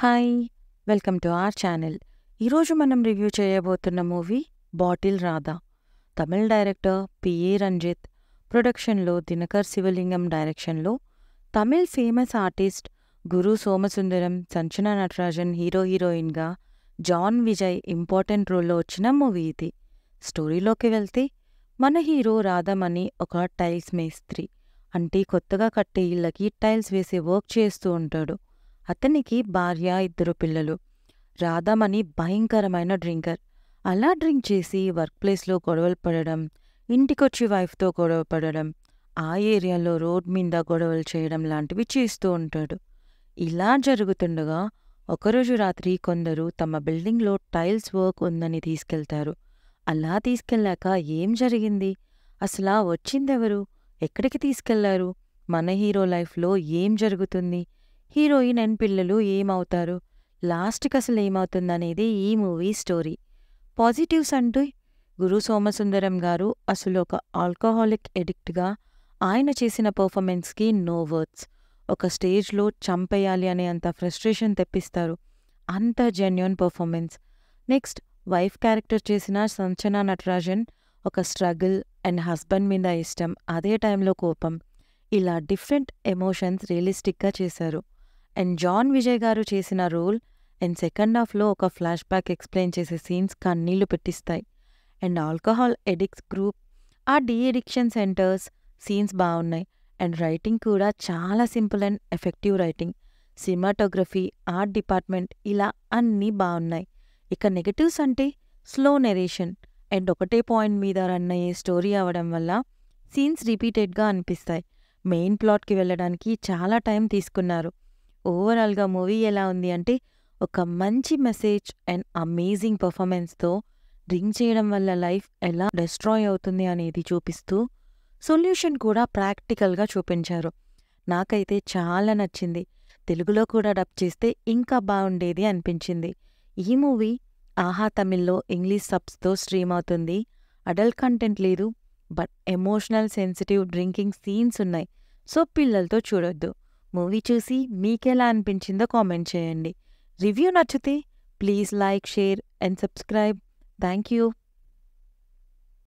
Hi! Welcome to our channel. ఈరోజు మనం review చేయబోతున్న movie 'bottle Radha'. Tamil director Pa Ranjith, ప్రొడక్షన్లో దినకర్ శివలింగం డైరెక్షన్లో తమిళ్ ఫేమస్ ఆర్టిస్ట్ గురు సోమసుందరం, సంచన నటరాజన్ హీరోయిన్గా జాన్ విజయ్ ఇంపార్టెంట్ రోల్లో వచ్చిన మూవీ ఇది. స్టోరీలోకి వెళ్తే మన హీరో రాధమణి ఒక టైల్స్ మేస్త్రి, అంటే కొత్తగా కట్టే ఇళ్ళకి టైల్స్ వేసే వర్క్ చేస్తూ ఉంటాడు. అతనికి భార్య, 2 పిల్లలు. రాధమణి భయంకరమైన డ్రింకర్. అలా డ్రింక్ చేసి వర్క్ ప్లేస్లో గొడవలు పడడం, ఇంటికొచ్చి వైఫ్తో గొడవ పడడం, ఆ ఏరియాలో రోడ్ మీద గొడవలు చేయడం లాంటివి చేస్తూ ఉంటాడు. ఇలా జరుగుతుండగా ఒకరోజు రాత్రి కొందరు తమ బిల్డింగ్లో టైల్స్ వర్క్ ఉందని తీసుకెళ్తారు. అలా తీసుకెళ్ళాక ఏం జరిగింది, అసలా వచ్చిందెవరు, ఎక్కడికి తీసుకెళ్లారు, మన హీరో లైఫ్లో ఏం జరుగుతుంది, హీరోయిన్ అండ్ పిల్లలు ఏమవుతారు, లాస్ట్కి అసలు ఏమవుతుందనేది ఈ మూవీ స్టోరీ. పాజిటివ్స్ అంటూ గురు సోమసుందరం గారు అసలు ఒక ఆల్కహాలిక్ ఎడిక్ట్గా ఆయన చేసిన పర్ఫార్మెన్స్కి నో వర్డ్స్. ఒక స్టేజ్లో చంపేయాలి అనే అంత ఫ్రస్ట్రేషన్ తెప్పిస్తారు. అంత genuine performance. Next wife character చేసిన సంచన నటరాజన్ ఒక స్ట్రగుల్ అండ్ హస్బెండ్ మీద ఇష్టం, అదే టైంలో కోపం, ఇలా డిఫరెంట్ ఎమోషన్స్ రియలిస్టిక్గా చేశారు. అండ్ జాన్ విజయ్ గారు చేసిన రోల్ అండ్ సెకండ్ హాఫ్లో ఒక ఫ్లాష్ బ్యాక్ ఎక్స్ప్లెయిన్ చేసే సీన్స్ కన్నీళ్లు పెట్టిస్తాయి. అండ్ ఆల్కహాల్ ఎడిక్ట్స్ గ్రూప్, ఆ డీ ఎడిక్షన్ సెంటర్స్ సీన్స్ బాగున్నాయి. అండ్ రైటింగ్ కూడా చాలా simple and effective writing. Cinematography, art department, ఇలా అన్నీ బాగున్నాయి. ఇక నెగటివ్స్ అంటే స్లో నెరేషన్ అండ్ ఒకటే పాయింట్ మీద రన్ అయ్యే స్టోరీ అవడం వల్ల సీన్స్ రిపీటెడ్గా అనిపిస్తాయి. మెయిన్ ప్లాట్కి వెళ్ళడానికి చాలా టైం తీసుకున్నారు. ఓవరాల్గా మూవీ ఎలా ఉంది అంటే ఒక మంచి మెసేజ్ అండ్ అమేజింగ్ పర్ఫార్మెన్స్తో డ్రింక్ చేయడం వల్ల లైఫ్ ఎలా డిస్ట్రాయ్ అవుతుంది అనేది చూపిస్తూ సొల్యూషన్ కూడా ప్రాక్టికల్గా చూపించారు. నాకైతే చాలా నచ్చింది. తెలుగులో కూడా డబ్ చేస్తే ఇంకా బాగుండేది అనిపించింది. ఈ మూవీ ఆహా తమిళ్లో ఇంగ్లీష్ సబ్స్తో స్ట్రీమ్ అవుతుంది. అడల్ట్ కంటెంట్ లేదు, but emotional sensitive drinking scenes ఉన్నాయి. సో పిల్లలతో చూడొద్దు. మూవీ చూసి మీకెలా అనిపించిందో కామెంట్ చేయండి. రివ్యూ నచ్చితే please like, share and subscribe. Thank you.